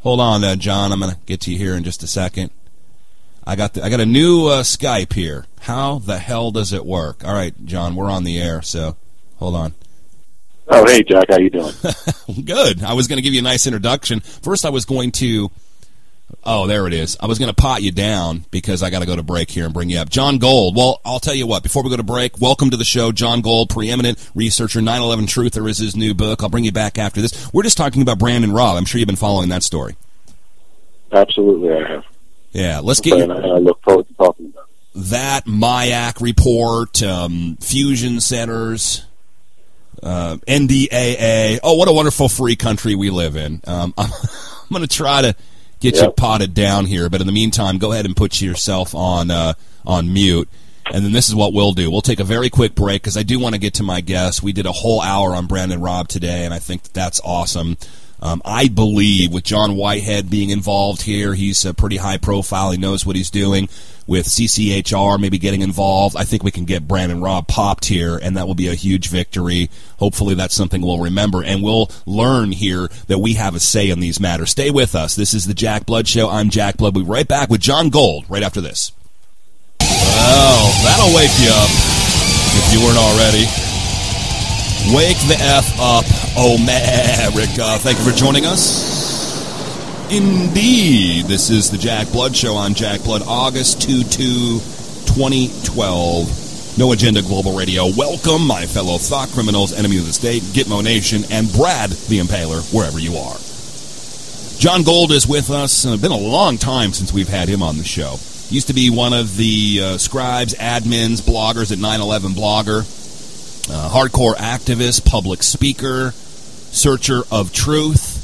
Hold on, John. I'm going to get to you here in just a second. I got a new Skype here. How the hell does it work? All right, John, we're on the air, so hold on. Oh, hey, Jack. How you doing? Good. I was going to give you a nice introduction. First, I was going to... Oh, there it is. I was going to pot you down because I got to go to break here and bring you up. John Gold. Well, I'll tell you what. Before we go to break, welcome to the show, John Gold, preeminent researcher. 9/11 Truther is his new book. I'll bring you back after this. We're just talking about Brandon Raub. I'm sure you've been following that story. Absolutely, I have. Yeah, let's get you. And I look forward to talking about it. That MIAC report, fusion centers, NDAA. Oh, what a wonderful free country we live in. I'm going to try to get you potted down here, but in the meantime, go ahead and put yourself on mute, and then this is what we'll do. We'll take a very quick break because I do want to get to my guest. We did a whole hour on Brandon Raub today, and I think that's awesome. I believe with John Whitehead being involved here, he's pretty high profile. He knows what he's doing. With CCHR maybe getting involved, I think we can get Brandon Raub popped here, and that will be a huge victory. Hopefully that's something we'll remember, and we'll learn here that we have a say in these matters. Stay with us. This is the Jack Blood Show. I'm Jack Blood. We'll be right back with John Gold right after this. Well, that'll wake you up if you weren't already. Wake the F up, America. Thank you for joining us. Indeed, this is the Jack Blood Show. I'm Jack Blood, August 2012. No Agenda Global Radio. Welcome, my fellow thought criminals, enemy of the state, Gitmo Nation, and Brad the Impaler, wherever you are. John Gold is with us. It's been a long time since we've had him on the show. He used to be one of the scribes, admins, bloggers at 9/11 Blogger. Hardcore activist, public speaker, searcher of truth,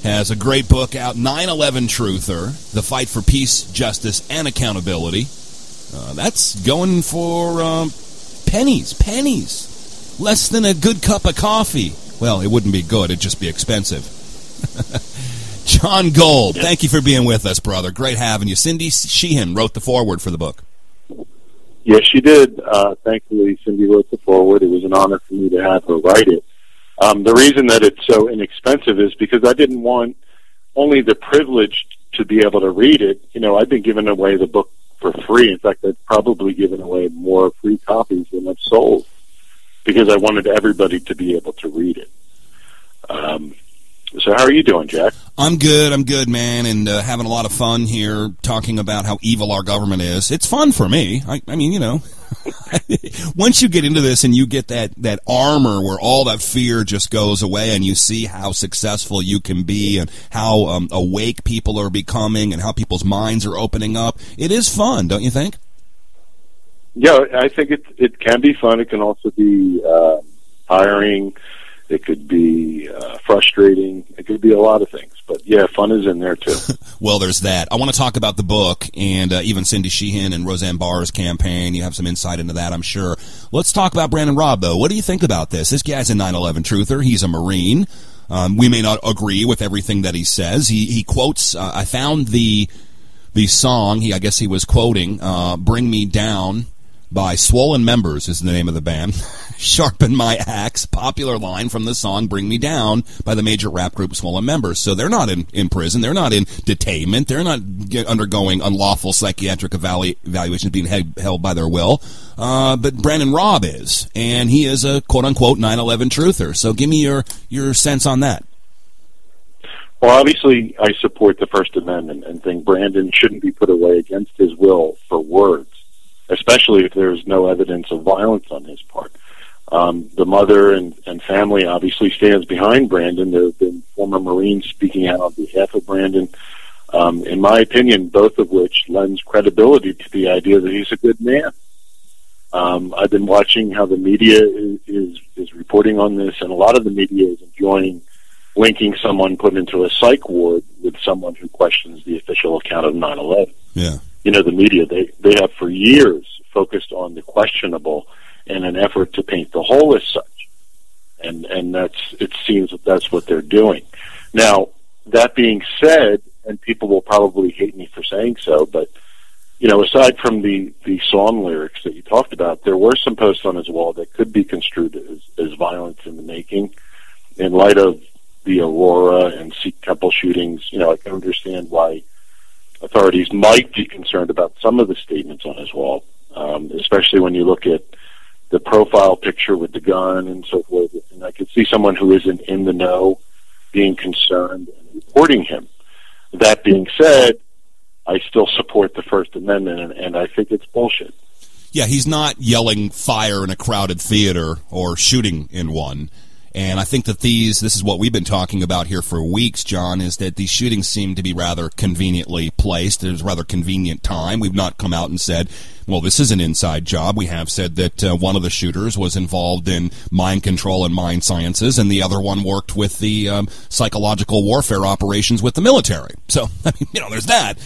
has a great book out, 9/11 Truther, The Fight for Peace, Justice, and Accountability. That's going for pennies, less than a good cup of coffee. Well, it wouldn't be good, it'd just be expensive. John Gold, thank you for being with us, brother. Great having you. Cindy Sheehan wrote the foreword for the book. Yes, she did. Thankfully, Cindy wrote the foreword. It was an honor for me to have her write it. The reason that it's so inexpensive is because I didn't want only the privileged to be able to read it. You know, I've been giving away the book for free. In fact, I've probably given away more free copies than I've sold because I wanted everybody to be able to read it. So how are you doing, Jack? I'm good, man, and having a lot of fun here talking about how evil our government is. It's fun for me. I mean, you know, once you get into this and you get that armor where all that fear just goes away and you see how successful you can be and how awake people are becoming and how people's minds are opening up, it is fun, don't you think? Yeah, I think it can be fun. It can also be tiring. It could be frustrating. It could be a lot of things. But, yeah, fun is in there, too. Well, there's that. I want to talk about the book and even Cindy Sheehan and Roseanne Barr's campaign. You have some insight into that, I'm sure. Let's talk about Brandon Raub, though. What do you think about this? This guy's a 9/11 truther. He's a Marine. We may not agree with everything that he says. He quotes, I found the song, I guess he was quoting, Bring Me Down by Swollen Members is the name of the band. Sharpen My Axe, popular line from the song Bring Me Down by the major rap group Swollen Members. So they're not in prison. They're not in detainment. They're not undergoing unlawful psychiatric evaluations being held by their will. But Brandon Raub is, and he is a quote-unquote 9/11 truther. So give me your sense on that. Well, obviously, I support the First Amendment and think Brandon shouldn't be put away against his will for words, especially if there's no evidence of violence on his part. The mother and family obviously stands behind Brandon. There have been former Marines speaking out on behalf of Brandon. In my opinion, both of which lends credibility to the idea that he's a good man. I've been watching how the media is reporting on this, and a lot of the media is enjoying linking someone put into a psych ward with someone who questions the official account of 9/11. Yeah. You know, the media, they have for years focused on the questionable in an effort to paint the whole as such. And it seems that's what they're doing. Now, that being said, and people will probably hate me for saying so, but, you know, aside from the song lyrics that you talked about, there were some posts on his wall that could be construed as violence in the making in light of the Aurora and Sikh temple shootings, I can understand why authorities might be concerned about some of the statements on his wall, especially when you look at the profile picture with the gun and so forth. And I could see someone who isn't in the know being concerned and reporting him. That being said, I still support the First Amendment, and I think it's bullshit. Yeah, he's not yelling fire in a crowded theater or shooting in one. And I think that this is what we've been talking about here for weeks, John, is that these shootings seem to be rather conveniently placed. There's rather convenient time. We've not come out and said, well, this is an inside job. We have said that one of the shooters was involved in mind control and mind sciences, and the other one worked with the psychological warfare operations with the military. So, I mean, there's that.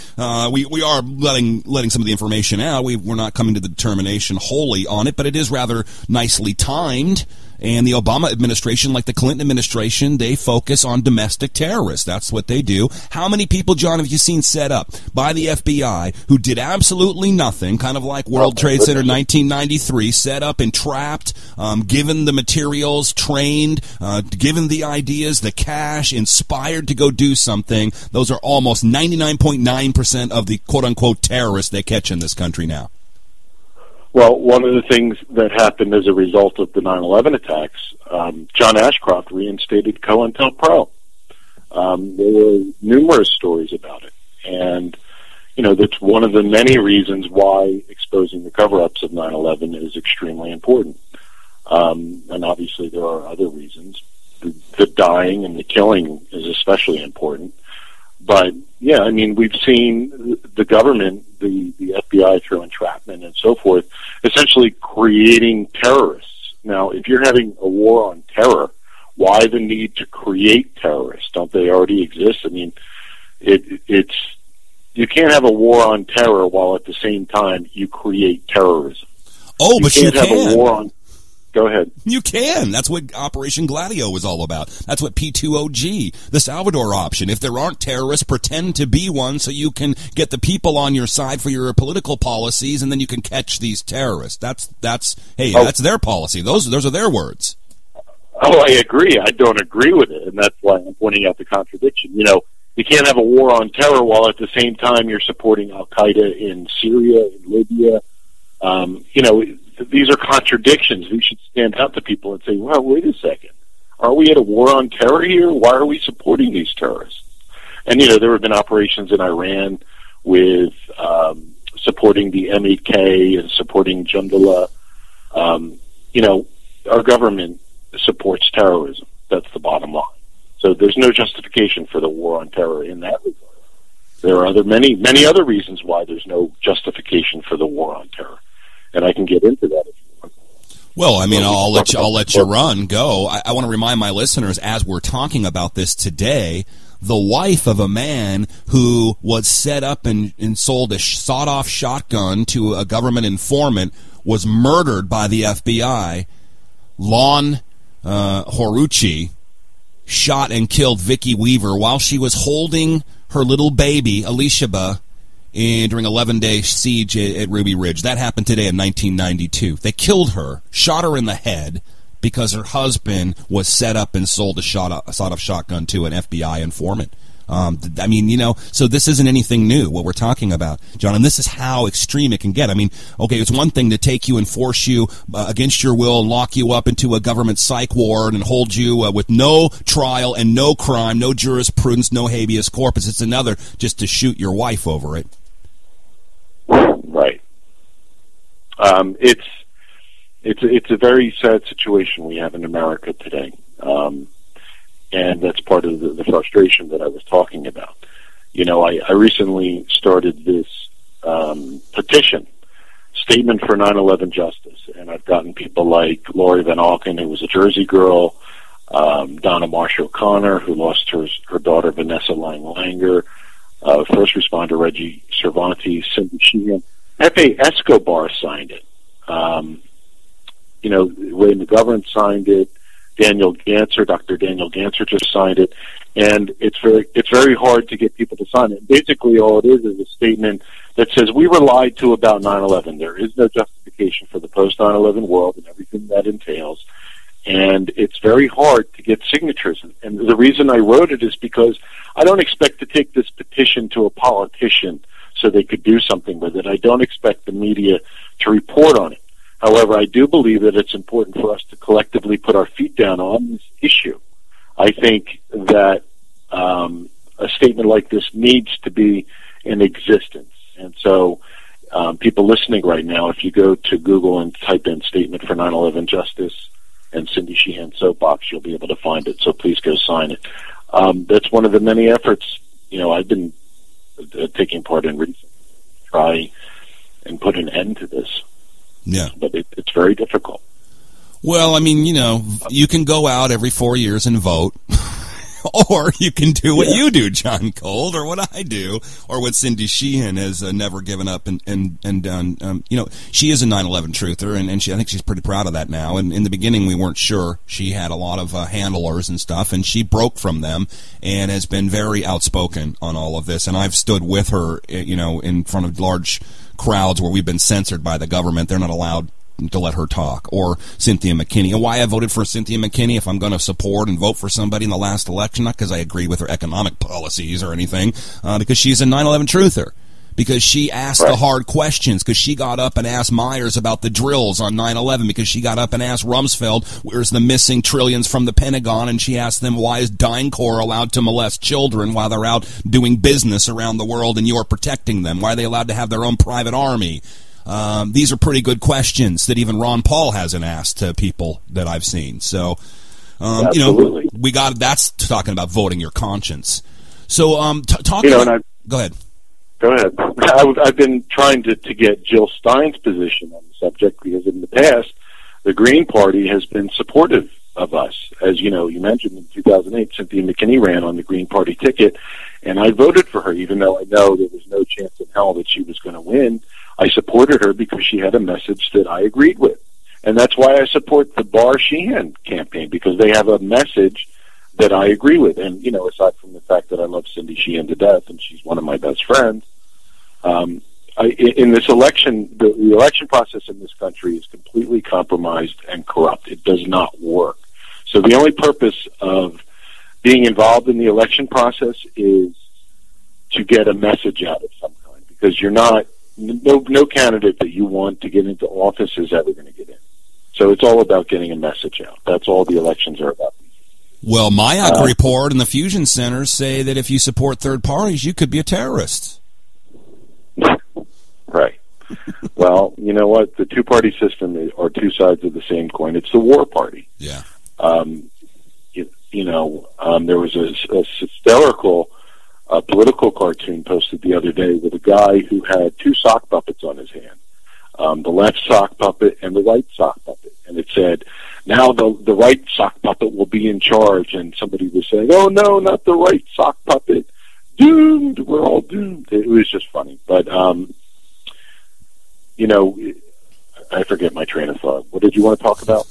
We are letting some of the information out. We're not coming to the determination wholly on it, but it is rather nicely timed. And the Obama administration, like the Clinton administration, they focus on domestic terrorists. That's what they do. How many people, John, have you seen set up by the FBI who did absolutely nothing, kind of like World Trade Center 1993, set up and trapped, given the materials, trained, given the ideas, the cash, inspired to go do something? Those are almost 99.9% of the quote-unquote terrorists they catch in this country now. Well, one of the things that happened as a result of the 9/11 attacks, John Ashcroft reinstated COINTELPRO. There were numerous stories about it. And, that's one of the many reasons why exposing the cover-ups of 9/11 is extremely important. And obviously there are other reasons. The dying and the killing is especially important. But, yeah, I mean, we've seen the government, the FBI through entrapment and so forth, essentially creating terrorists. Now, if you're having a war on terror, why the need to create terrorists? Don't they already exist? I mean, it's you can't have a war on terror while at the same time you create terrorism. Oh, but you can't have a war on... Go ahead. You can. That's what Operation Gladio was all about. That's what P2OG, the Salvador option. If there aren't terrorists, pretend to be one so you can get the people on your side for your political policies, and then you can catch these terrorists. That's their policy. Those are their words. Oh, I agree. I don't agree with it, and that's why I'm pointing out the contradiction. You can't have a war on terror while at the same time you're supporting Al-Qaeda in Syria, in Libya. These are contradictions. We should stand out to people and say, well, wait a second. Are we at a war on terror here? Why are we supporting these terrorists? And, there have been operations in Iran with supporting the M8K and supporting Jundullah. Our government supports terrorism. That's the bottom line. So there's no justification for the war on terror in that regard. There are many other reasons why there's no justification for the war on terror. And I can get into that if you want. Well, I mean, I'll let you go. I want to remind my listeners, as we're talking about this today, the wife of a man who was set up and sold a sawed-off shotgun to a government informant was murdered by the FBI. Lon Horuchi shot and killed Vicki Weaver while she was holding her little baby, Elishaba, during 11-day siege at Ruby Ridge. That happened today in 1992. They killed her, shot her in the head, because her husband was set up and sold a sawed-off shotgun to an FBI informant. So this isn't anything new, what we're talking about, John, and this is how extreme it can get. I mean, okay, it's one thing to take you and force you against your will and lock you up into a government psych ward and hold you with no trial and no crime, no jurisprudence, no habeas corpus. It's another just to shoot your wife over it. Right. It's a very sad situation we have in America today. And that's part of the frustration that I was talking about. I recently started this petition, Statement for 9/11 Justice, and I've gotten people like Lori Van Auken, who was a Jersey girl, Donna Marsh O'Connor, who lost her daughter Vanessa Lang-Langer, first responder Reggie Cervantes, Cindy Sheehan. Pepe Escobar signed it. Ray McGovern signed it. Dr. Daniel Ganser just signed it, and it's very hard to get people to sign it. Basically, all it is a statement that says we were lied to about 9/11. There is no justification for the post 9/11 world and everything that entails, and it's very hard to get signatures. And the reason I wrote it is because I don't expect to take this petition to a politician so they could do something with it. I don't expect the media to report on it. However, I do believe that it's important for us to collectively put our feet down on this issue. I think that a statement like this needs to be in existence. And so people listening right now, if you go to Google and type in Statement for 9/11 Justice and Cindy Sheehan Soapbox, you'll be able to find it. So please go sign it. That's one of the many efforts, I've been taking part in recently to try and put an end to this. Yeah. But it's very difficult. Well, I mean, you can go out every 4 years and vote. Or you can do what you do, John Gold, or what I do, or what Cindy Sheehan has never given up and done. She is a 9/11 truther, and I think she's pretty proud of that now. And in the beginning, we weren't sure. She had a lot of handlers and stuff, and she broke from them and has been very outspoken on all of this. And I've stood with her, in front of large crowds where we've been censored by the government. They're not allowed to let her talk, or Cynthia McKinney. And why I voted for Cynthia McKinney, if I'm going to support and vote for somebody in the last election, not because I agree with her economic policies or anything, because she's a 9/11 truther. Because she asked the hard questions, because she got up and asked Myers about the drills on 9/11, because she got up and asked Rumsfeld, where's the missing trillions from the Pentagon, and she asked them, why is DynCorp allowed to molest children while they're out doing business around the world and you're protecting them? Why are they allowed to have their own private army? These are pretty good questions that even Ron Paul hasn't asked to people that I've seen. So, that's talking about voting your conscience. So, go ahead. Go ahead. I've been trying to get Jill Stein's position on the subject because in the past, the Green Party has been supportive of us. As you mentioned in 2008, Cynthia McKinney ran on the Green Party ticket, and I voted for her, even though I know there was no chance in hell that she was going to win. I supported her because she had a message that I agreed with. And that's why I support the Barr Sheehan campaign, because they have a message that I agree with. And, aside from the fact that I love Cindy Sheehan to death and she's one of my best friends, in this election, the election process in this country is completely compromised and corrupt. It does not work. So the only purpose of being involved in the election process is to get a message out of some kind, because you're not, no candidate that you want to get into office is ever going to get in. So it's all about getting a message out. That's all the elections are about. Well, Mayock report and the fusion centers say that if you support third parties, you could be a terrorist. Right. Well, you know what? The two-party system are two sides of the same coin. It's the war party. Yeah. There was a hysterical political cartoon posted the other day with a guy who had two sock puppets on his hand, the left sock puppet and the right sock puppet. And it said, now the right sock puppet will be in charge. And somebody was saying, oh, no, not the right sock puppet. Doomed. We're all doomed. It was just funny. But, I forget my train of thought. What did you want to talk about?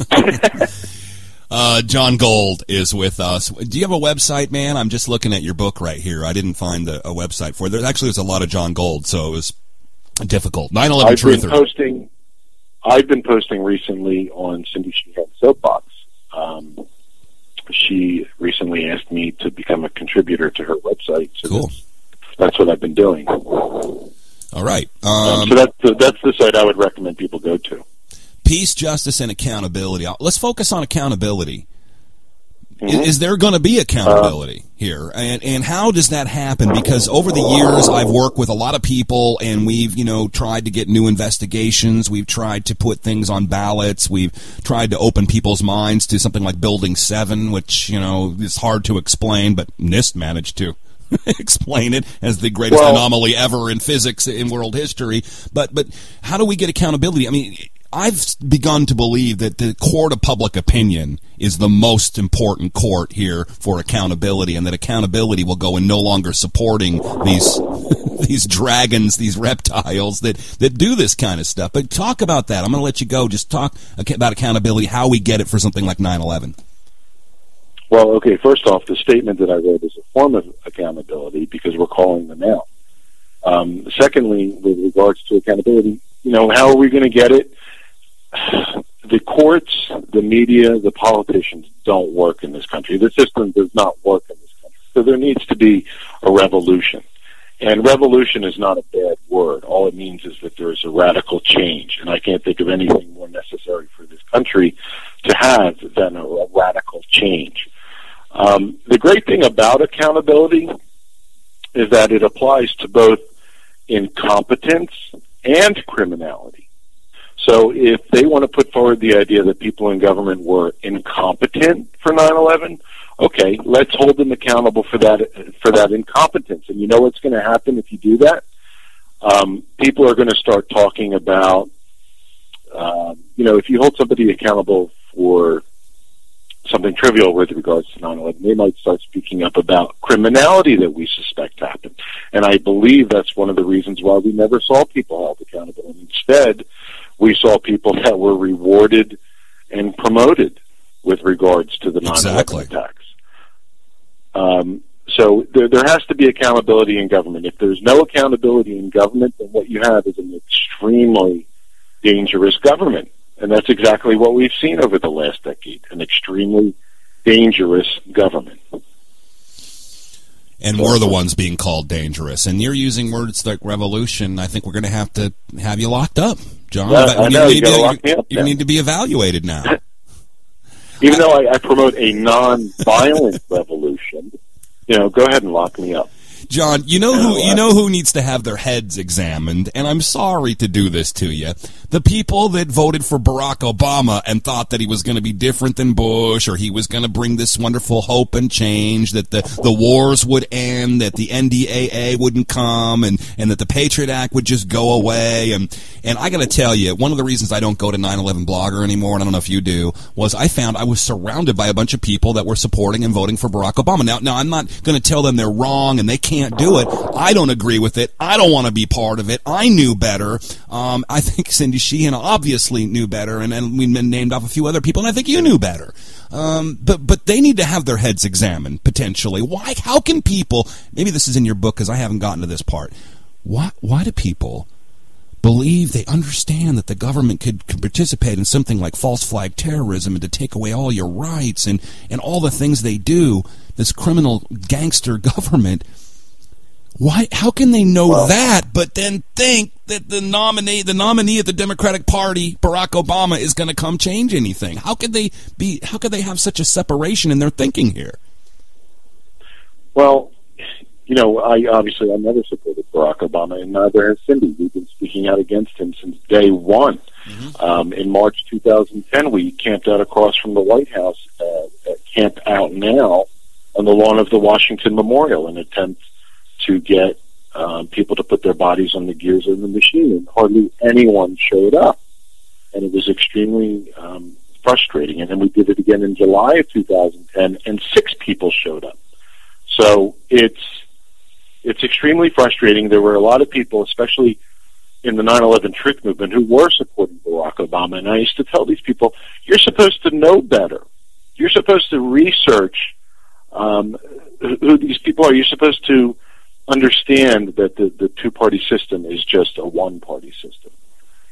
John Gold is with us. Do you have a website, man? I'm just looking at your book right here. I didn't find a website for it. There's a lot of John Gold, so it was difficult. 9/11 Truther. I've been posting recently on Cindy Sheehan Soapbox. She recently asked me to become a contributor to her website. So cool. That's what I've been doing. All right. So that's the site I would recommend people go to. Peace, justice, and accountability. Let's focus on accountability. Mm-hmm. Is there going to be accountability here? And how does that happen? Because over the years, I've worked with a lot of people, and we've, tried to get new investigations. We've tried to put things on ballots. We've tried to open people's minds to something like Building 7, which, is hard to explain, but NIST managed to explain it as the greatest anomaly ever in physics in world history. But how do we get accountability? I mean, I've begun to believe that the court of public opinion is the most important court here for accountability, and that accountability will go in no longer supporting these dragons, these reptiles that do this kind of stuff. But talk about that. I'm going to let you go. Just talk about accountability, how we get it for something like 9/11. Well, okay, first off, the statement that I wrote is a form of accountability because we're calling them out. Secondly, with regards to accountability, how are we going to get it? the courts, the media, the politicians don't work in this country. The system does not work in this country. So there needs to be a revolution. And revolution is not a bad word. All it means is that there is a radical change. And I can't think of anything more necessary for this country to have than a radical change. The great thing about accountability is that it applies to both incompetence and criminality. So if they want to put forward the idea that people in government were incompetent for 9/11, okay, let's hold them accountable for that incompetence. And you know what's going to happen if you do that? People are going to start talking about, if you hold somebody accountable for something trivial with regards to 9/11, they might start speaking up about criminality that we suspect happened. And I believe that's one of the reasons why we never saw people held accountable. And instead, we saw people that were rewarded and promoted with regards to the 9/11 attacks. So there has to be accountability in government. If there's no accountability in government, then what you have is an extremely dangerous government. And that's exactly what we've seen over the last decade, an extremely dangerous government. And we're the ones being called dangerous. And you're using words like revolution. I think we're going to have you locked up, John. Yeah, I know, you need to be evaluated now. Even though I promote a non-violent revolution, go ahead and lock me up. John, you know who needs to have their heads examined, and I'm sorry to do this to you. The people that voted for Barack Obama and thought that he was going to be different than Bush, or he was going to bring this wonderful hope and change, that the wars would end, that the NDAA wouldn't come, and that the Patriot Act would just go away. And I got to tell you, one of the reasons I don't go to 9/11 Blogger anymore, and I don't know if you do, was I found I was surrounded by a bunch of people that were supporting and voting for Barack Obama. Now I'm not going to tell them they're wrong and they can't do it. I don't agree with it. I don't want to be part of it. I knew better. I think Cindy Sheehan obviously knew better, and we named off a few other people, and I think you knew better. But they need to have their heads examined, potentially. Why? How can people, maybe this is in your book because I haven't gotten to this part, why do people believe they understand that the government could participate in something like false flag terrorism and to take away all your rights and all the things they do, this criminal gangster government? Why? How can they know that, but then think that the nominee of the Democratic Party, Barack Obama, is going to come change anything? How could they have such a separation in their thinking here? Well, I never supported Barack Obama, and neither has Cindy. We've been speaking out against him since day one. Mm-hmm. In March 2010, we camped out across from the White House at Camp Out Now on the lawn of the Washington Memorial in an attempt to get people to put their bodies on the gears of the machine, and hardly anyone showed up. And it was extremely frustrating. And then we did it again in July of 2010, and 6 people showed up. So it's extremely frustrating. There were a lot of people, especially in the 9/11 truth movement, who were supporting Barack Obama. And I used to tell these people, you're supposed to know better. You're supposed to research who these people are. You're supposed to understand that the two-party system is just a one-party system.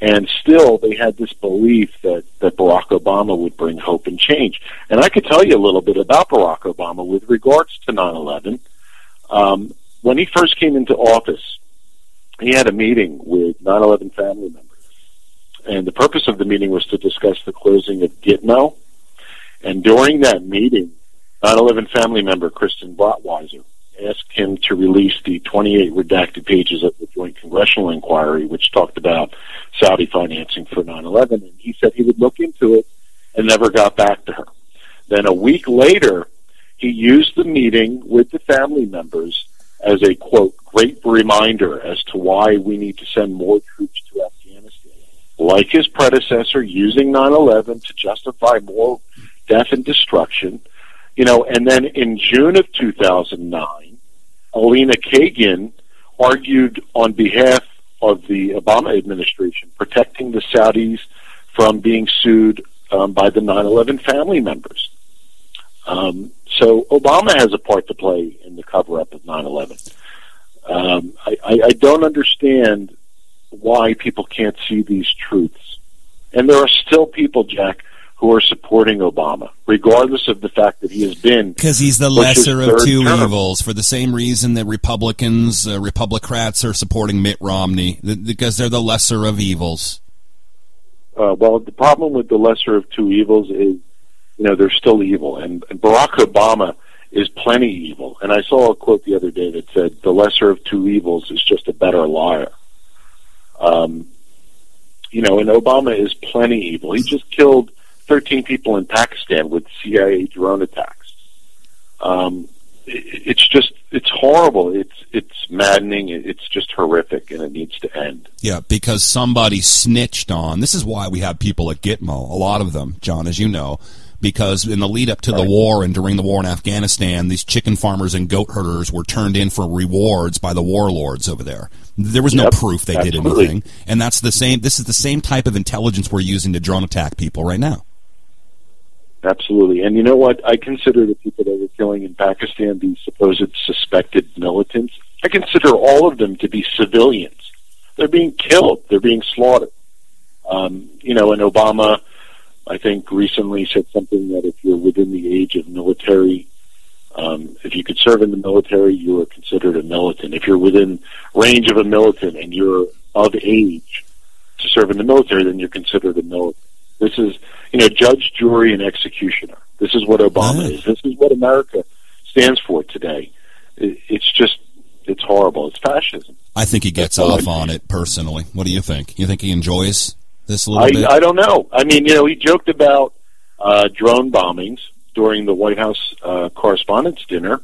And still, they had this belief that Barack Obama would bring hope and change. And I could tell you a little bit about Barack Obama with regards to 9/11. When he first came into office, he had a meeting with 9/11 family members. And the purpose of the meeting was to discuss the closing of Gitmo. And during that meeting, 9/11 family member Kristen Brotweiser asked him to release the 28 redacted pages of the Joint Congressional Inquiry, which talked about Saudi financing for 9/11. And he said he would look into it and never got back to her. Then a week later, he used the meeting with the family members as a, quote, great reminder as to why we need to send more troops to Afghanistan. Like his predecessor, using 9/11 to justify more death and destruction. And then in June of 2009, Elena Kagan argued on behalf of the Obama administration, protecting the Saudis from being sued by the 9/11 family members. So Obama has a part to play in the cover-up of 9/11. I don't understand why people can't see these truths. And there are still people, Jack, who are supporting Obama, regardless of the fact that he has been... Because he's the Bush's lesser of third two term. evils, for the same reason that Republicrats are supporting Mitt Romney, because they're the lesser of evils. Well, the problem with the lesser of two evils is, they're still evil. And Barack Obama is plenty evil. And I saw a quote the other day that said, the lesser of two evils is just a better liar. And Obama is plenty evil. He just killed 13 people in Pakistan with CIA drone attacks. It's horrible. It's maddening. It's just horrific, and it needs to end. Yeah, because somebody snitched on. This is why we have people at Gitmo, a lot of them, John, as you know, because in the lead up to the war and during the war in Afghanistan, these chicken farmers and goat herders were turned in for rewards by the warlords over there. There was no proof they did anything, and that's the same. This is the same type of intelligence we're using to drone attack people right now. Absolutely. And you know what? I consider the people that were killing in Pakistan, these supposed suspected militants, I consider all of them to be civilians. They're being killed. They're being slaughtered. And Obama, I think, recently said something that if you're within the age of military, if you could serve in the military, you are considered a militant. If you're within range of a militant and you're of age to serve in the military, then you're considered a militant. This is, judge, jury, and executioner. This is what Obama is. This is what America stands for today. It's horrible. It's fascism. I think he gets off on it, personally. What do you think? You think he enjoys this a little bit? I don't know. I mean, he joked about drone bombings during the White House Correspondents' Dinner.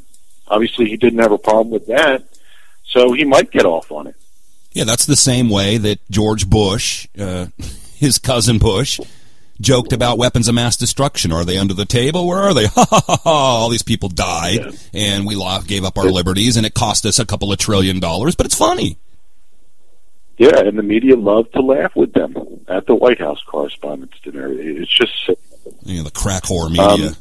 Obviously, he didn't have a problem with that, so he might get off on it. Yeah, that's the same way that George Bush, his cousin Bush, joked about weapons of mass destruction. Are they under the table? Where are they? Ha ha ha ha! All these people died, and we gave up our liberties, and it cost us a couple of $1 trillion. But it's funny. Yeah, and the media love to laugh with them at the White House Correspondents' Dinner. It's just sick. The crack whore media.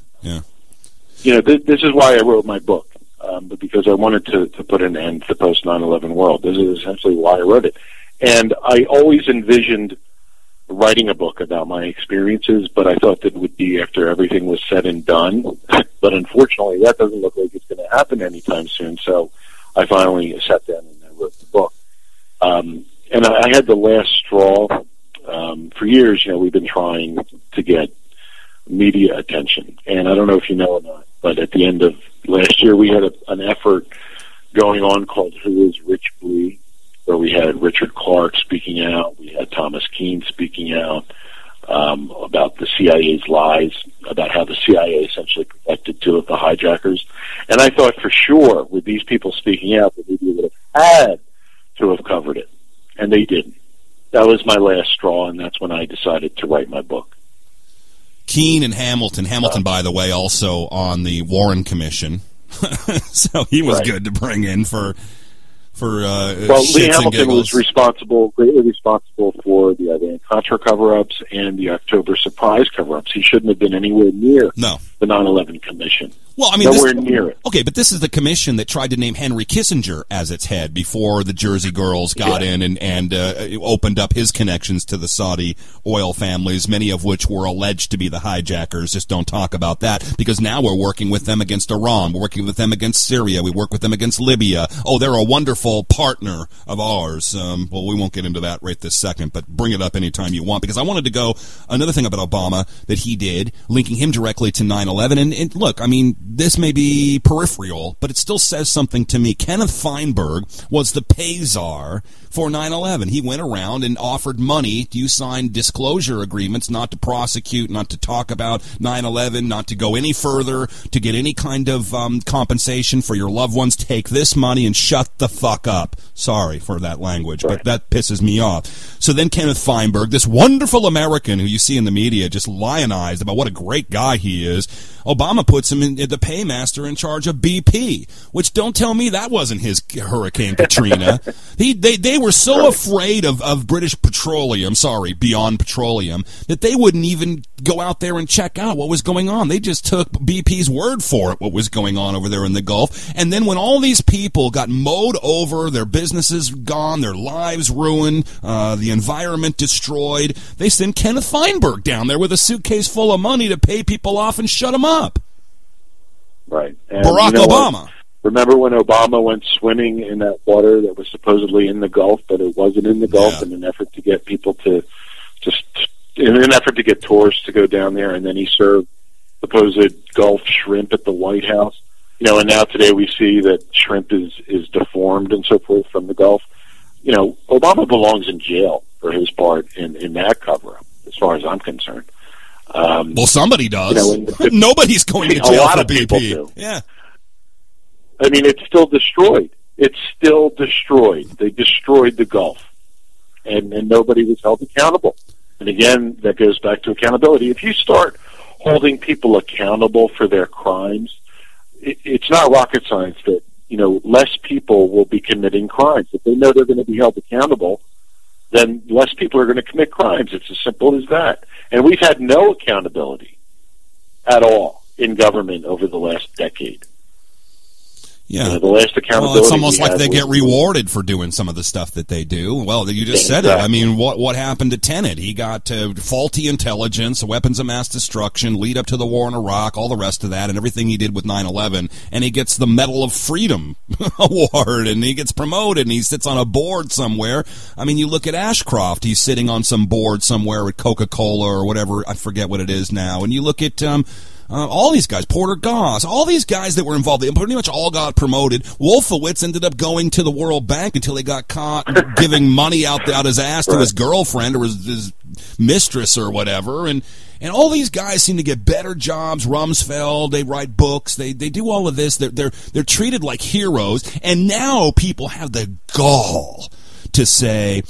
This is why I wrote my book, but because I wanted to put an end to the post 9/11 world. This is essentially why I wrote it, and I always envisioned writing a book about my experiences, but I thought that it would be after everything was said and done. But unfortunately, that doesn't look like it's going to happen anytime soon. So I finally sat down and I wrote the book. And I had the last straw. For years, we've been trying to get media attention. And I don't know if you know or not, but at the end of last year, we had an effort going on called Who is Rich Blee, where we had Richard Clark speaking out, we had Thomas Keane speaking out about the CIA's lies, about how the CIA essentially protected two of the hijackers. And I thought for sure, with these people speaking out, the media would have had to have covered it. And they didn't. That was my last straw, and that's when I decided to write my book. Keane and Hamilton. Hamilton, by the way, also on the Warren Commission. So he was good to bring in for Lee Hamilton was greatly responsible for the Iran-Contra cover-ups and the October surprise cover-ups. He shouldn't have been anywhere near the 9/11 Commission. Well, I mean, nowhere near it. Okay, but this is the commission that tried to name Henry Kissinger as its head before the Jersey Girls got in and opened up his connections to the Saudi oil families, many of which were alleged to be the hijackers. Just don't talk about that, because now we're working with them against Iran. We're working with them against Syria. We work with them against Libya. Oh, they're a wonderful partner of ours. Well, we won't get into that right this second, but bring it up anytime you want, because I wanted to go another thing about Obama that he did, linking him directly to 9/11. And look, I mean, this may be peripheral, but it still says something to me. Kenneth Feinberg was the pay czar for 9/11. He went around and offered money. You sign disclosure agreements not to prosecute, not to talk about 9/11, not to go any further, to get any kind of compensation for your loved ones. Take this money and shut the fuck up. Sorry for that language, but that pisses me off. So then Kenneth Feinberg, this wonderful American who you see in the media just lionized about what a great guy he is, Obama puts him in the paymaster in charge of BP, which don't tell me that wasn't his Hurricane Katrina. They were so afraid of British Petroleum, Beyond Petroleum, that they wouldn't even go out there and check out what was going on. They just took BP's word for it, what was going on over there in the Gulf. And then when all these people got mowed over, their businesses gone, their lives ruined, the environment destroyed, they sent Kenneth Feinberg down there with a suitcase full of money to pay people off and shut them up. Right. And Barack Obama. Remember when Obama went swimming in that water that was supposedly in the Gulf, but it wasn't in the Gulf, in an effort to get people to in an effort to get tourists to go down there, and then he served supposed Gulf shrimp at the White House. And now today we see that shrimp is deformed and so forth from the Gulf. Obama belongs in jail for his part in that cover-up, as far as I'm concerned. Well, somebody does. Nobody's going to jail for BP. Yeah. I mean, it's still destroyed. It's still destroyed. They destroyed the Gulf, and nobody was held accountable. And again, that goes back to accountability. If you start holding people accountable for their crimes, it's not rocket science that, less people will be committing crimes. If they know they're going to be held accountable, then less people are going to commit crimes. It's as simple as that. And we've had no accountability at all in government over the last decade. Yeah, the last accountability. Well, it's almost like they get rewarded for doing some of the stuff that they do. Well, you just said it. I mean, what happened to Tenet? He got faulty intelligence, weapons of mass destruction, lead up to the war in Iraq, all the rest of that, and everything he did with 9/11. And he gets the Medal of Freedom award, and he gets promoted, and he sits on a board somewhere. I mean, you look at Ashcroft; he's sitting on some board somewhere at Coca-Cola or whatever. I forget what it is now. And you look at all these guys, Porter Goss, all these guys that were involved, they pretty much all got promoted. Wolfowitz ended up going to the World Bank until he got caught giving money out his ass to his girlfriend or his mistress or whatever. And all these guys seem to get better jobs. Rumsfeld, they write books, they do all of this. They're treated like heroes. And now people have the gall to say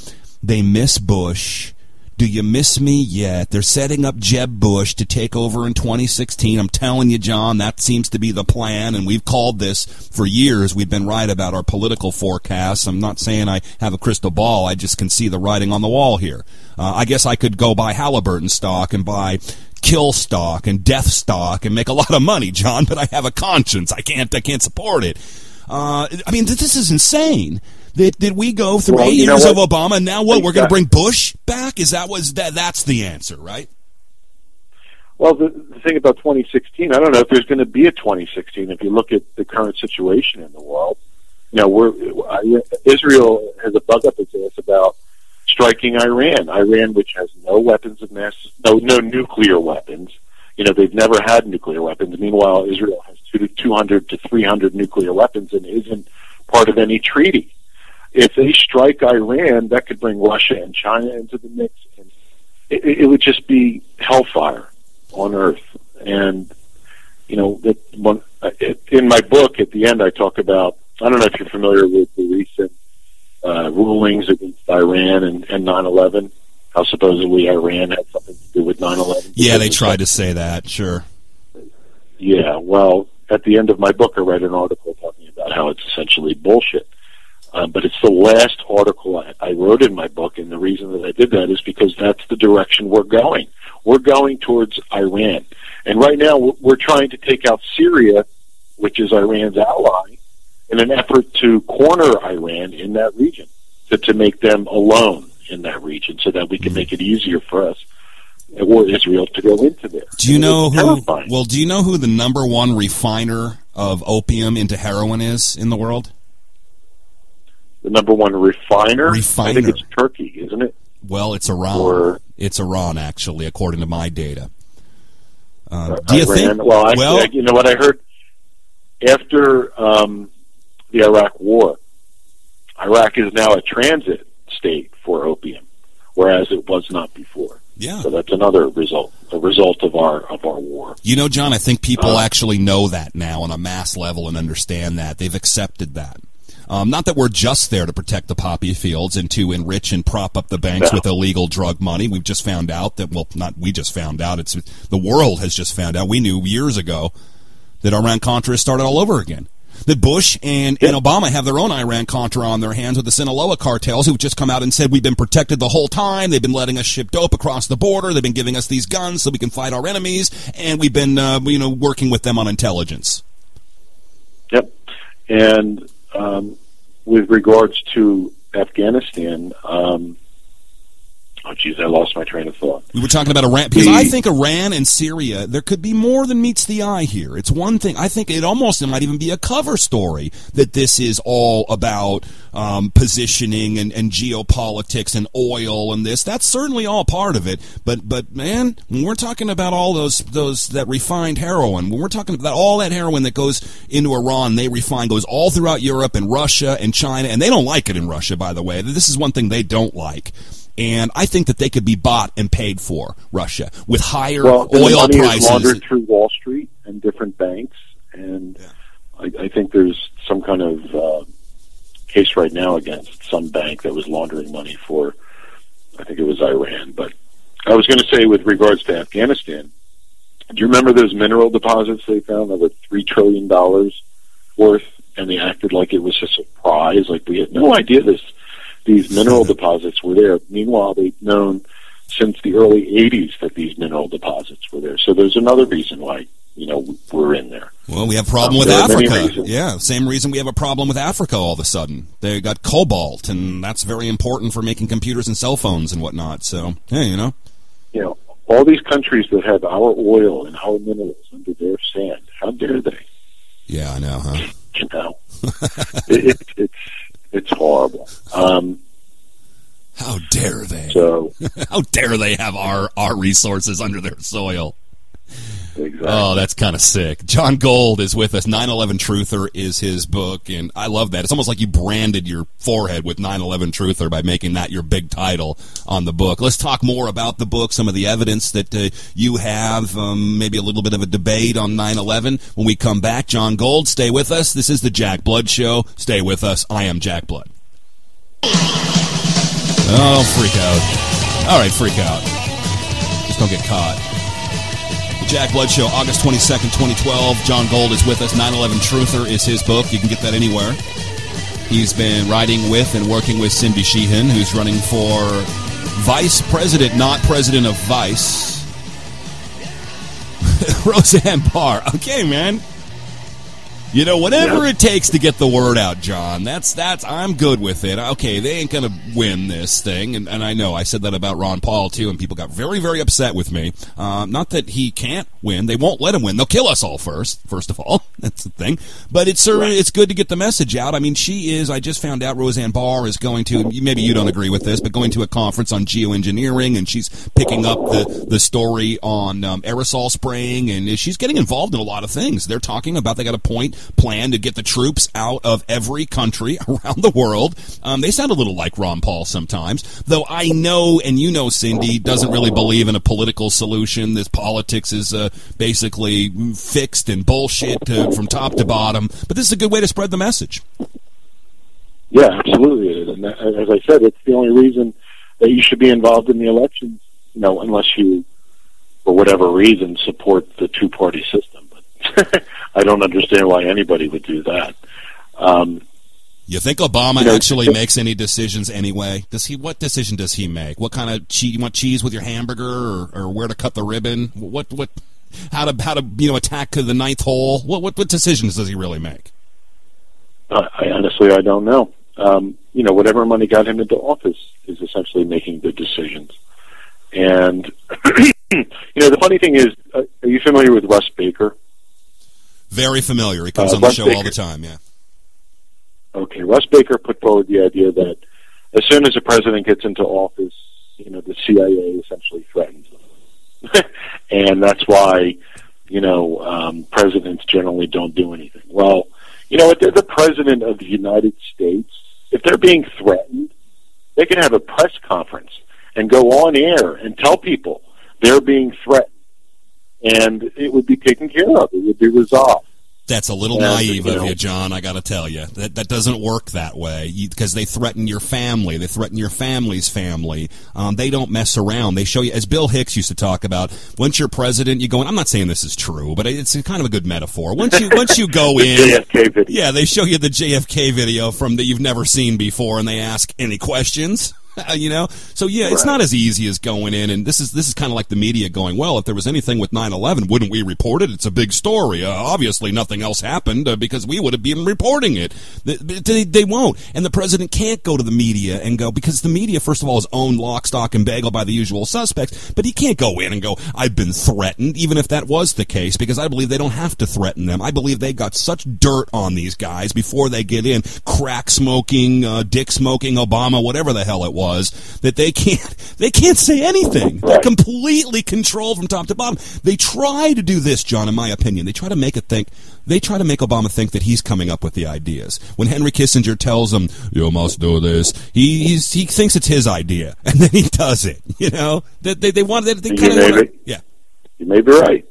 they miss Bush. Do you miss me yet? They're setting up Jeb Bush to take over in 2016. I'm telling you, John, that seems to be the plan, and we've called this for years. We've been right about our political forecasts. I'm not saying I have a crystal ball. I just can see the writing on the wall here. I guess I could go buy Halliburton stock and buy kill stock and death stock and make a lot of money, John, but I have a conscience. I can't support it. I mean, this is insane. Did we go through 8 years of Obama, and now what? We're going to bring Bush back? That's the answer, right? Well, the thing about 2016, I don't know if there's going to be a 2016. If you look at the current situation in the world, Israel has a bug up its ass about striking Iran, which has no weapons of mass, no nuclear weapons. They've never had nuclear weapons. Meanwhile, Israel has 200 to 300 nuclear weapons and isn't part of any treaty. If they strike Iran, that could bring Russia and China into the mix. And it would just be hellfire on earth. And, in my book, at the end, I talk about, I don't know if you're familiar with the recent rulings against Iran and 9/11, how supposedly Iran had something to do with 9/11. Yeah, they tried to say that, sure. Yeah, well, at the end of my book, I read an article talking about how it's essentially bullshit. But it's the last article I wrote in my book, and the reason that I did that is because that's the direction we're going. We're going towards Iran. And right now, we're trying to take out Syria, which is Iran's ally, in an effort to corner Iran in that region, to make them alone in that region so that we can make it easier for us or Israel to go into there. Do you know who the number one refiner of opium into heroin is in the world? The number one refiner? I think it's Turkey, isn't it? Well, it's Iran. It's Iran, actually, according to my data. Do you think? Well, you know what I heard? After the Iraq War, Iraq is now a transit state for opium, whereas it was not before. Yeah. So that's another result, a result of our war. John, I think people actually know that now on a mass level and understand that. They've accepted that. Not that we're just there to protect the poppy fields and to enrich and prop up the banks with illegal drug money. We've just found out that, well, not we just found out, it's the world has just found out. We knew years ago that Iran-Contra started all over again. That Bush and Obama have their own Iran-Contra on their hands with the Sinaloa cartels, who've just come out and said we've been protected the whole time. They've been letting us ship dope across the border. They've been giving us these guns so we can fight our enemies, and we've been working with them on intelligence. Yep. And with regards to Afghanistan, I lost my train of thought. We were talking about Iran, because I think Iran and Syria, there could be more than meets the eye here. It's one thing. I think it might even be a cover story that this is all about positioning and geopolitics and oil and this. That's certainly all part of it. But man, when we're talking about all that refined heroin, when we're talking about all that heroin that goes into Iran, they refine, goes all throughout Europe and Russia and China, and they don't like it in Russia, by the way. This is one thing they don't like. And I think that they could be bought and paid for, Russia, with higher oil money prices. Is laundered through Wall Street and different banks, and I think there's some kind of case right now against some bank that was laundering money for, I think it was Iran. But I was going to say, with regards to Afghanistan, do you remember those mineral deposits they found that were $3 trillion worth, and they acted like it was a surprise, like we had no idea these mineral deposits were there. Meanwhile, they've known since the early 80s that these mineral deposits were there. So there's another reason why, we're in there. Well, we have a problem with Africa. Yeah, same reason we have a problem with Africa all of a sudden. They got cobalt, and that's very important for making computers and cell phones and whatnot. So, hey, all these countries that have our oil and our minerals under their sand, how dare they? Yeah, I know, huh? It's horrible. How dare they? So, how dare they have our resources under their soil? Exactly. Oh, that's kind of sick. John Gold is with us. 9/11 Truther is his book, and I love that. It's almost like you branded your forehead with 9/11 Truther by making that your big title on the book. Let's talk more about the book, some of the evidence that you have, maybe a little bit of a debate on 9/11. When we come back, John Gold, stay with us. This is the Jack Blood Show. Stay with us. I am Jack Blood. Oh, freak out. All right, freak out. Just don't get caught. Jack Blood Show, August 22nd, 2012. John Gold is with us. 9/11 Truther is his book. You can get that anywhere. He's been writing with and working with Cindy Sheehan, who's running for vice president, not president of Vice. Roseanne Barr. Okay, man. Whatever it takes to get the word out, John, that's I'm good with it. Okay, they ain't going to win this thing, and I know I said that about Ron Paul, too, and people got very, very upset with me. Not that he can't win. They won't let him win. They'll kill us all first of all. That's the thing. But it's good to get the message out. I mean, I just found out Roseanne Barr is going to, maybe you don't agree with this, but going to a conference on geoengineering, and she's picking up the story on aerosol spraying, and she's getting involved in a lot of things. They're talking about, they got a plan to get the troops out of every country around the world. They sound a little like Ron Paul sometimes, though I know, and Cindy doesn't really believe in a political solution. This politics is basically fixed and bullshit from top to bottom, but this is a good way to spread the message. Yeah, absolutely it is. And as I said, it's the only reason that you should be involved in the elections, unless you, for whatever reason, support the two-party system. But I don't understand why anybody would do that. You think Obama actually makes any decisions anyway? What decision does he make? What kind of cheese? You want cheese with your hamburger, or where to cut the ribbon? How to attack the ninth hole? What decisions does he really make? I honestly don't know. Whatever money got him into office is essentially making the decisions. And the funny thing is, are you familiar with Russ Baker? Very familiar. He comes on the show all the time, yeah. Okay, Russ Baker put forward the idea that as soon as a president gets into office, the CIA essentially threatens them. And that's why, presidents generally don't do anything. Well, if they're the president of the United States, if they're being threatened, they can have a press conference and go on air and tell people they're being threatened. And it would be taken care of. It would be resolved. That's a little naive of you, John, I got to tell you. That doesn't work that way, because they threaten your family. They threaten your family's family. They don't mess around. They show you, as Bill Hicks used to talk about, once you're president, you go in. I'm not saying this is true, but it's kind of a good metaphor. Once you go in, JFK video. Yeah, they show you the JFK video that you've never seen before, and they ask any questions. So yeah, it's not as easy as going in, and this is kind of like the media going, well, if there was anything with 9/11, wouldn't we report it? It's a big story. Obviously, nothing else happened because we would have been reporting it. They won't, and the president can't go to the media and go, because the media, first of all, is owned lock, stock, and bagel by the usual suspects. But he can't go in and go, I've been threatened, even if that was the case, because I believe they don't have to threaten them. I believe they got such dirt on these guys before they get in, crack smoking, dick smoking, Obama, whatever the hell it was, that they can't say anything. They're completely controlled from top to bottom. They try to do this, John, in my opinion. They try to make Obama think that he's coming up with the ideas. When Henry Kissinger tells him, you must do this, he thinks it's his idea, and then he does it. You know, that they want that. They kind of yeah. You may be right.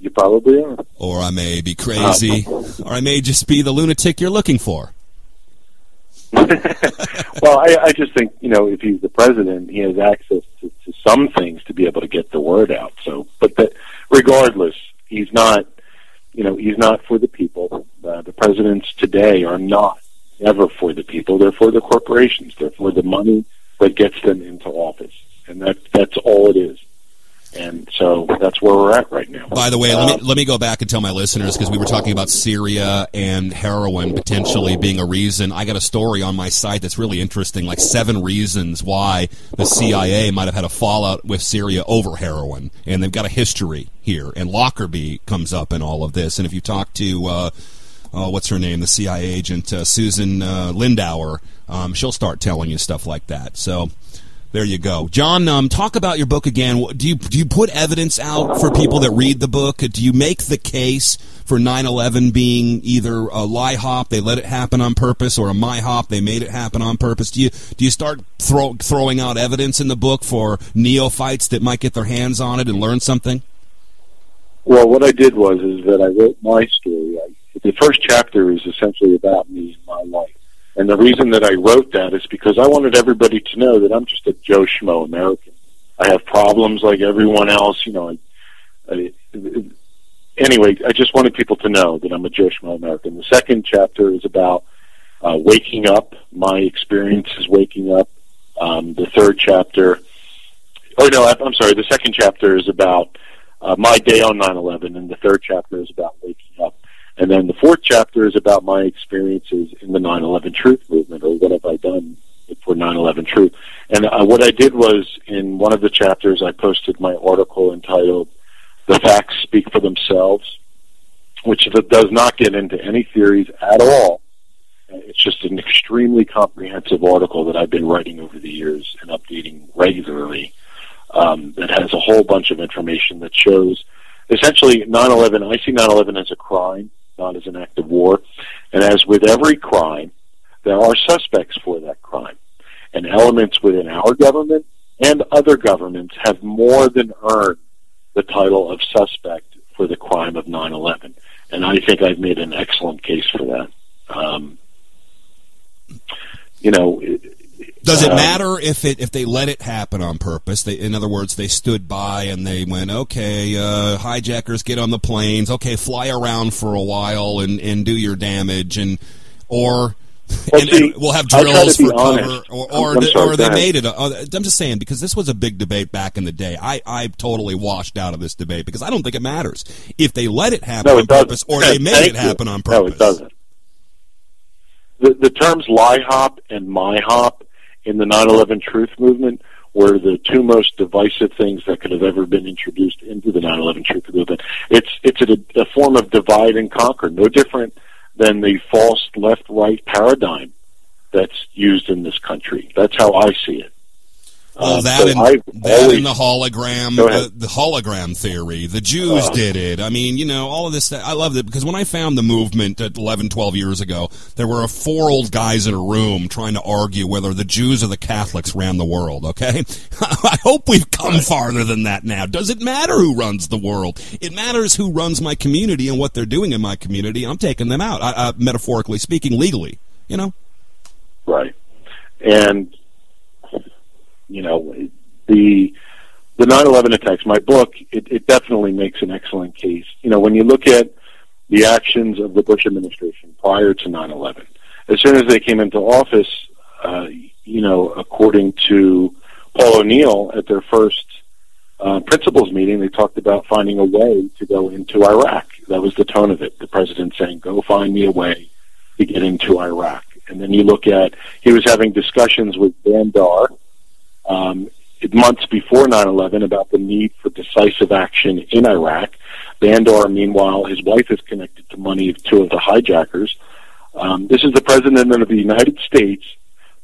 You probably are. Or I may be crazy, or I may just be the lunatic you're looking for. Well, I just think, if he's the president, he has access to some things to be able to get the word out. So, but regardless, he's not for the people. The presidents today are not ever for the people. They're for the corporations. They're for the money that gets them into office. And that's all it is. And so that's where we're at right now. By the way, let me go back and tell my listeners, because we were talking about Syria and heroin potentially being a reason. I got a story on my site that's really interesting, like 7 reasons why the CIA might have had a fallout with Syria over heroin. And they've got a history here. And Lockerbie comes up in all of this. And if you talk to, what's her name, the CIA agent, Susan Lindauer, she'll start telling you stuff like that. So there you go. John, talk about your book again. Do you put evidence out for people that read the book? Do you make the case for 9/11 being either a lie hop, they let it happen on purpose, or a my hop, they made it happen on purpose? Do you start throwing out evidence in the book for neophytes that might get their hands on it and learn something? Well, what I did is that I wrote my story. The first chapter is essentially about me and my life. And the reason that I wrote that is because I wanted everybody to know that I'm just a Joe Schmo American. I have problems like everyone else, Anyway, I just wanted people to know that I'm a Joe Schmo American. The second chapter is about waking up, my experiences waking up. The third chapter, the second chapter is about my day on 9/11, and the third chapter is about waking up. And then the fourth chapter is about my experiences in the 9/11 Truth movement, or what have I done for 9/11 Truth. And what I did was, in one of the chapters, I posted my article entitled "The Facts Speak for Themselves," which does not get into any theories at all. It's just an extremely comprehensive article that I've been writing over the years and updating regularly, that has a whole bunch of information that shows essentially 9/11. I see 9/11 as a crime, not as an act of war. And as with every crime, there are suspects for that crime. And elements within our government and other governments have more than earned the title of suspect for the crime of 9/11. And I think I've made an excellent case for that. Does it matter if they let it happen on purpose? In other words, they stood by and they went, okay, hijackers, get on the planes, okay, fly around for a while and do your damage, we'll have drills for cover, or they made it. I'm just saying, because this was a big debate back in the day. I totally washed out of this debate because I don't think it matters if they let it happen on purpose or they made it happen on purpose. No, it doesn't. The terms lie hop and my hop in the 9/11 Truth movement were the two most divisive things that could have ever been introduced into the 9/11 Truth movement. It's a form of divide and conquer, no different than the false left-right paradigm that's used in this country. That's how I see it. Well, that and the hologram, the hologram theory. The Jews did it. I mean, you know, all of this stuff. I loved it because when I found the movement 11, 12 years ago, there were 4 old guys in a room trying to argue whether the Jews or the Catholics ran the world, okay? I hope we've come farther than that now. Does it matter who runs the world? It matters who runs my community and what they're doing in my community. I'm taking them out, metaphorically speaking, legally, you know? Right. And you know, the 9/11 attacks, my book, it definitely makes an excellent case. You know, when you look at the actions of the Bush administration prior to 9/11, as soon as they came into office, you know, according to Paul O'Neill at their first principals meeting, they talked about finding a way to go into Iraq. That was the tone of it. The president saying, go find me a way to get into Iraq. And then you look at, he was having discussions with Bandar, months before 9/11 about the need for decisive action in Iraq. Bandar, meanwhile, his wife is connected to money of 2 of the hijackers. This is the President of the United States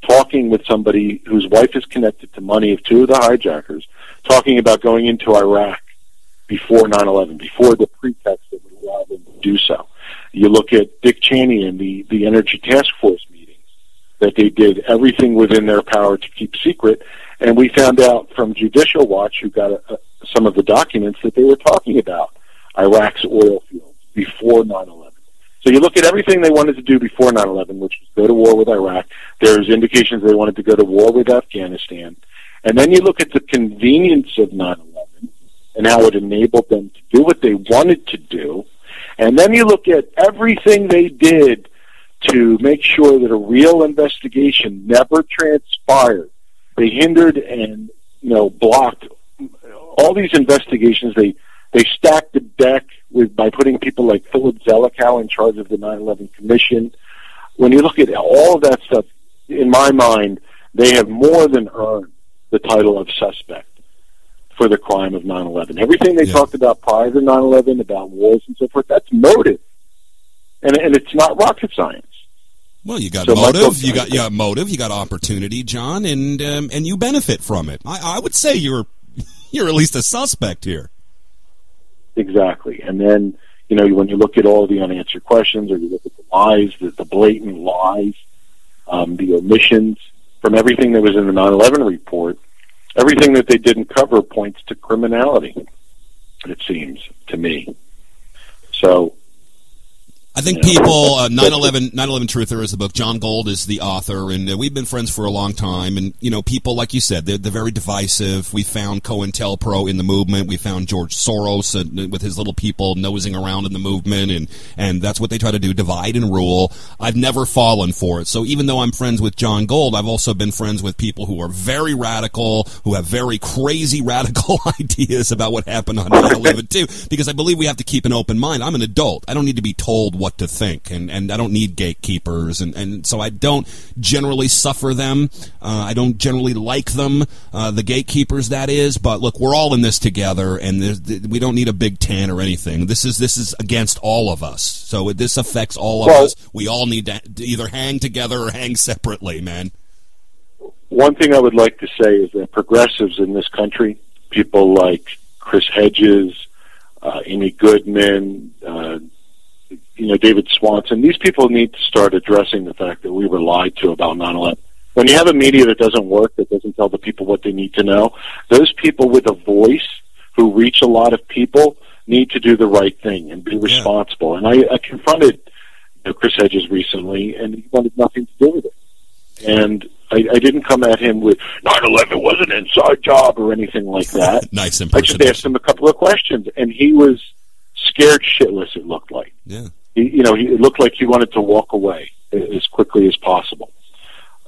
talking with somebody whose wife is connected to money of 2 of the hijackers, talking about going into Iraq before 9/11, before the pretext that would allow them to do so. You look at Dick Cheney and the Energy Task Force meetings, that they did everything within their power to keep secret. And we found out from Judicial Watch, who got some of the documents, that they were talking about Iraq's oil fields before 9/11. So you look at everything they wanted to do before 9/11, which was go to war with Iraq. There's indications they wanted to go to war with Afghanistan. And then you look at the convenience of 9/11 and how it enabled them to do what they wanted to do. And then you look at everything they did to make sure that a real investigation never transpired. They hindered and, you know, blocked all these investigations. They stacked the deck by putting people like Philip Zelikow in charge of the 9/11 Commission. When you look at all of that stuff, in my mind, they have more than earned the title of suspect for the crime of 9/11. Everything they talked about prior to 9/11, about wars and so forth, that's motive. And it's not rocket science. Well, you got motive, you got motive, you got opportunity, John, and you benefit from it. I would say you're at least a suspect here. Exactly. And then, you know, when you look at all the unanswered questions, or you look at the lies, the blatant lies, the omissions from everything that was in the 9/11 report, everything that they didn't cover points to criminality, it seems to me. So I think people, 9/11 Truther is the book. John Gold is the author, and we've been friends for a long time. And, you know, people, like you said, they're very divisive. We found COINTELPRO in the movement. We found George Soros with his little people nosing around in the movement, and that's what they try to do, divide and rule. I've never fallen for it. So even though I'm friends with John Gold, I've also been friends with people who are very radical, who have very crazy radical ideas about what happened on 9/11 too, because I believe we have to keep an open mind. I'm an adult. I don't need to be told what to think, and I don't need gatekeepers, and so I don't generally suffer them. I don't generally like them, the gatekeepers, that is. But look, we're all in this together, and we don't need a Big Ten or anything. This is against all of us. So this affects all of us. We all need to either hang together or hang separately, man. One thing I would like to say is that progressives in this country, people like Chris Hedges, Amy Goodman, you know, David Swanson, these people need to start addressing the fact that we were lied to about 9/11. When you have a media that doesn't work, that doesn't tell the people what they need to know, those people with a voice who reach a lot of people need to do the right thing and be responsible. And I confronted Chris Hedges recently, and he wanted nothing to do with it. And I didn't come at him with 9/11 was an inside job or anything like that. Nice impersonation. I just asked him a couple of questions, and he was scared shitless, it looked like. Yeah. It looked like he wanted to walk away as quickly as possible.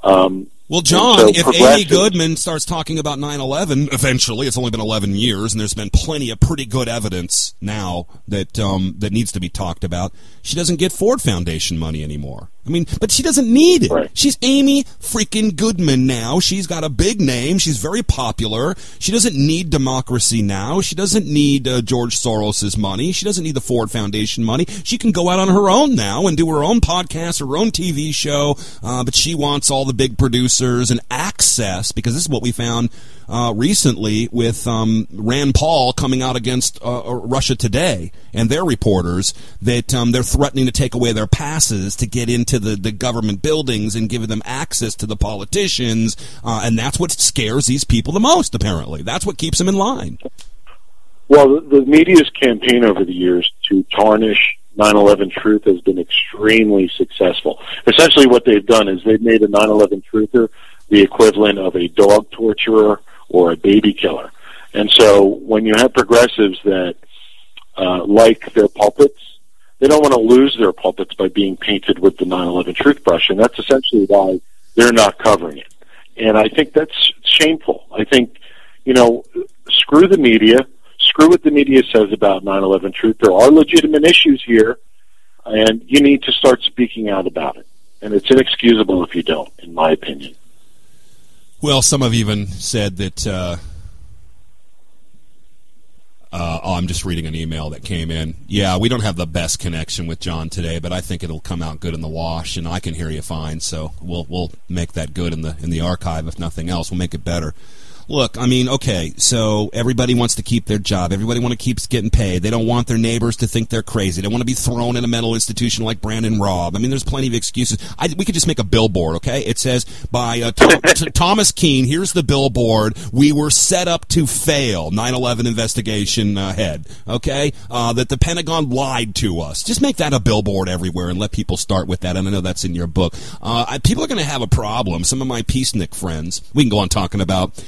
Well, John, if Amy Goodman starts talking about 9/11, eventually, it's only been 11 years, and there's been plenty of pretty good evidence now that needs to be talked about, she doesn't get Ford Foundation money anymore. I mean, but she doesn't need it. Right. She's Amy freaking Goodman now. She's got a big name. She's very popular. She doesn't need democracy now. She doesn't need George Soros's money. She doesn't need the Ford Foundation money. She can go out on her own now and do her own podcast, her own TV show, but she wants all the big producers officers and access, because this is what we found recently with Rand Paul coming out against Russia Today and their reporters, that they're threatening to take away their passes to get into the government buildings and give them access to the politicians, and that's what scares these people the most, apparently. That's what keeps them in line. Well, the media's campaign over the years to tarnish 9/11 Truth has been extremely successful. Essentially what they've done is they've made a 9/11 Truther the equivalent of a dog torturer or a baby killer. And so when you have progressives that like their pulpits, they don't want to lose their pulpits by being painted with the 9/11 Truth brush, and that's essentially why they're not covering it. And I think that's shameful. I think, screw the media. Screw what the media says about 9/11 Truth. There are legitimate issues here, and you need to start speaking out about it. And it's inexcusable if you don't, in my opinion. Well, some have even said that, I'm just reading an email that came in. Yeah, we don't have the best connection with John today, but I think it'll come out good in the wash, and I can hear you fine, so we'll make that good in the archive. If nothing else, we'll make it better. Look, I mean, okay, so everybody wants to keep their job. Everybody wants to keep getting paid. They don't want their neighbors to think they're crazy. They want to be thrown in a mental institution like Brandon Robb. I mean, there's plenty of excuses. We could just make a billboard, okay? It says, by Thomas Keene, here's the billboard. We were set up to fail. 9/11 investigation head, okay? That the Pentagon lied to us. Just make that a billboard everywhere and let people start with that. And I know that's in your book. People are going to have a problem. Some of my peacenik friends, we can go on talking about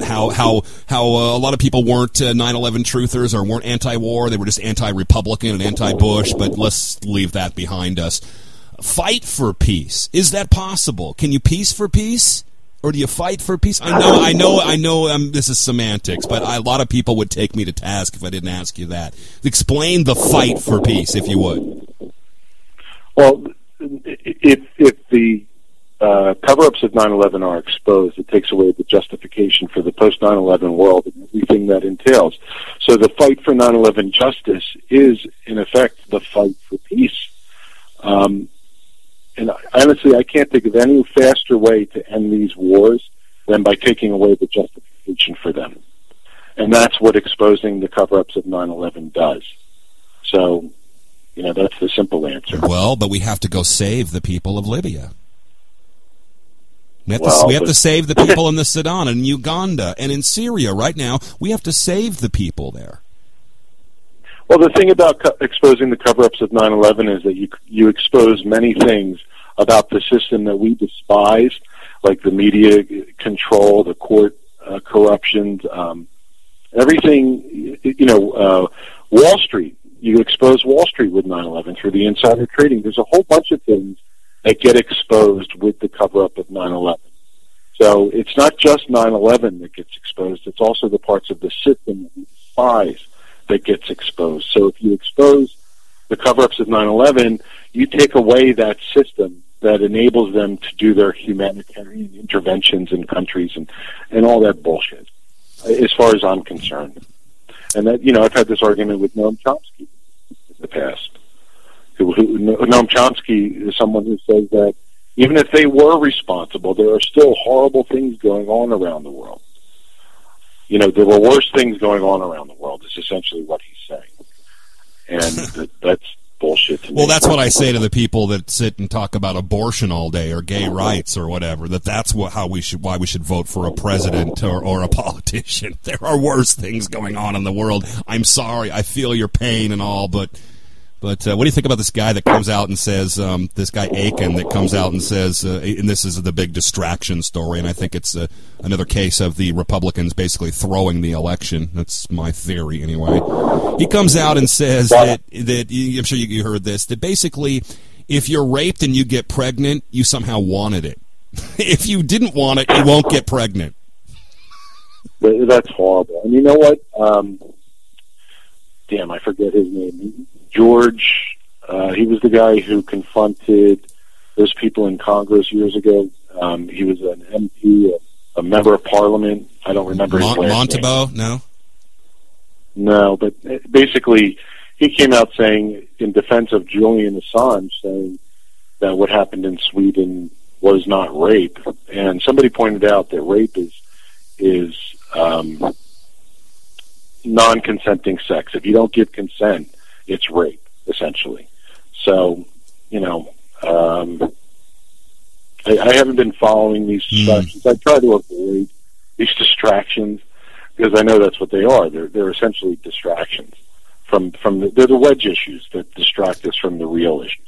how a lot of people weren't 9/11 truthers or weren't anti-war. They were just anti-Republican and anti-Bush, but let's leave that behind us. Fight for peace. Is that possible? Can you peace for peace? Or do you fight for peace? I know. This is semantics, but a lot of people would take me to task if I didn't ask you that. Explain the fight for peace, if you would. Well, if the cover-ups of 9/11 are exposed, it takes away the justification for the post-9/11 world and everything that entails. So the fight for 9/11 justice is, in effect, the fight for peace. And honestly, I can't think of any faster way to end these wars than by taking away the justification for them. And that's what exposing the cover-ups of 9/11 does. So, that's the simple answer. Well, but we have to go save the people of Libya. We have to save the people in the Sudan and Uganda and in Syria right now. We have to save the people there. Well, the thing about exposing the cover-ups of 9/11 is that you expose many things about the system that we despise, like the media control, the court corruptions, everything. Wall Street. You expose Wall Street with 9/11 through the insider trading. There's a whole bunch of things that get exposed with the cover-up of 9/11. So it's not just 9/11 that gets exposed, it's also the parts of the system that we despise that gets exposed. So if you expose the cover-ups of 9/11, you take away that system that enables them to do their humanitarian interventions in countries and all that bullshit, as far as I'm concerned. And that, I've had this argument with Noam Chomsky in the past. Noam Chomsky is someone who says that even if they were responsible, there are still horrible things going on around the world. There were worse things going on around the world, is essentially what he's saying. And that's bullshit to me. Well, that's what I say to the people that sit and talk about abortion all day or gay rights or whatever, that's why we should vote for a president or a politician. There are worse things going on in the world. I'm sorry. I feel your pain and all, but what do you think about this guy that comes out and says, this guy Aiken that comes out and says, and this is the big distraction story, and I think it's another case of the Republicans basically throwing the election. That's my theory anyway. He comes out and says that I'm sure you heard this, that basically if you're raped and you get pregnant, you somehow wanted it. If you didn't want it, you won't get pregnant. That's horrible. And you know what? Damn, I forget his name. George, he was the guy who confronted those people in Congress years ago. He was an MP, a member of Parliament. I don't remember his last name. Montalbo? No, but basically he came out saying, in defense of Julian Assange, saying that what happened in Sweden was not rape. And somebody pointed out that rape is non-consenting sex. If you don't give consent, it's rape, essentially. So, I haven't been following these distractions. I try to avoid these distractions because I know that's what they are. They're essentially distractions they're the wedge issues that distract us from the real issues.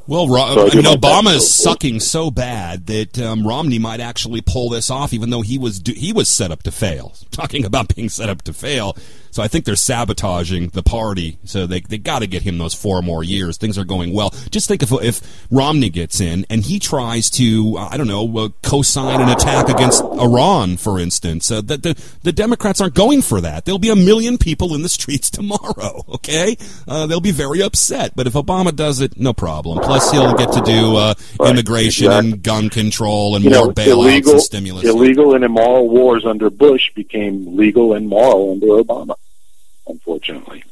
Well, Obama is sucking so bad that Romney might actually pull this off, even though he was set up to fail. Talking about being set up to fail, so I think they're sabotaging the party. So they got to get him those 4 more years. Things are going well. Just think if Romney gets in and he tries to, co-sign an attack against Iran, for instance. The Democrats aren't going for that. There'll be 1 million people in the streets tomorrow. Okay, they'll be very upset. But if Obama does it, no problem. Plus, he'll get to do immigration and gun control and more bailouts and stimulus. Illegal and immoral wars under Bush became legal and moral under Obama, unfortunately.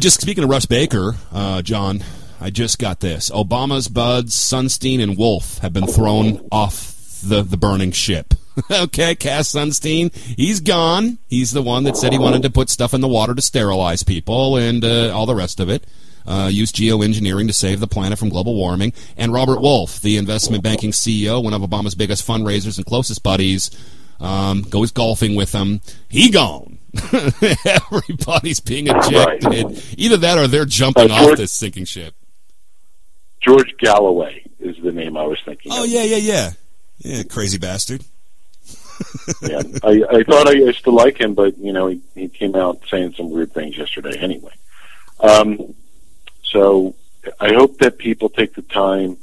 Speaking of Russ Baker, John, I just got this. Obama's buds, Sunstein and Wolf, have been thrown off the burning ship. Okay, Cass Sunstein, he's gone. He's the one that said he wanted to put stuff in the water to sterilize people and all the rest of it. Use geoengineering to save the planet from global warming. And Robert Wolf, the investment banking CEO, one of Obama's biggest fundraisers and closest buddies, goes golfing with him. He gone. Everybody's being ejected. Right. Either that or they're jumping off this sinking ship. George Galloway is the name I was thinking of. Yeah, crazy bastard. Yeah, I thought I used to like him, but, he came out saying some weird things yesterday anyway. So I hope that people take the time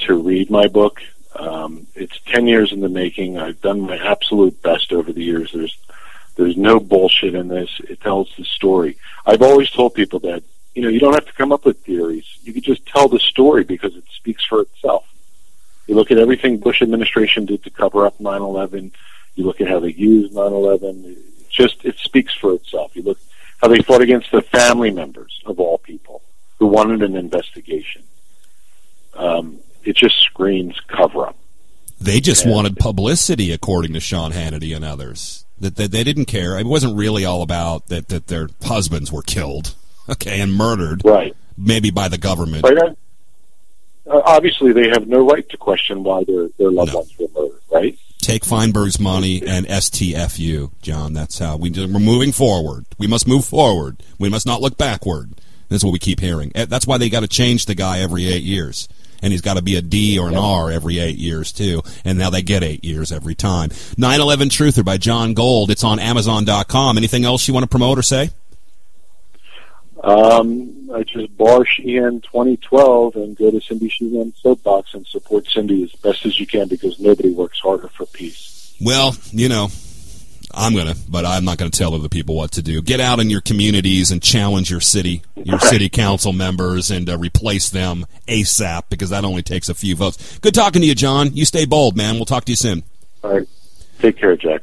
to read my book. It's 10 years in the making. I've done my absolute best over the years. There's no bullshit in this. It tells the story. I've always told people that, you don't have to come up with theories. You can just tell the story because it speaks for itself. You look at everything Bush administration did to cover up 9/11. You look at how they used 9/11. It speaks for itself. You look how they fought against the family members of all people who wanted an investigation. It just screams cover-up. They just wanted publicity, according to Sean Hannity and others. That they didn't care. It wasn't really all about that their husbands were killed, and murdered, right? Maybe by the government. Right. Obviously, they have no right to question why their loved ones were murdered, right? Take Feinberg's money and STFU, John. That's how we're moving forward. We must move forward. We must not look backward. That's what we keep hearing. That's why they got to change the guy every 8 years. And he's got to be a D or an R every 8 years, too. And now they get 8 years every time. 9/11 Truther by John Gold. It's on Amazon.com. Anything else you want to promote or say? I just bar Sheehan 2012 and go to Cindy Sheehan's soapbox and support Cindy as best as you can because nobody works harder for peace. Well, but I'm not going to tell other people what to do. Get out in your communities and challenge your city council members and replace them ASAP because that only takes a few votes. Good talking to you, John. You stay bold, man. We'll talk to you soon. All right. Take care, Jack.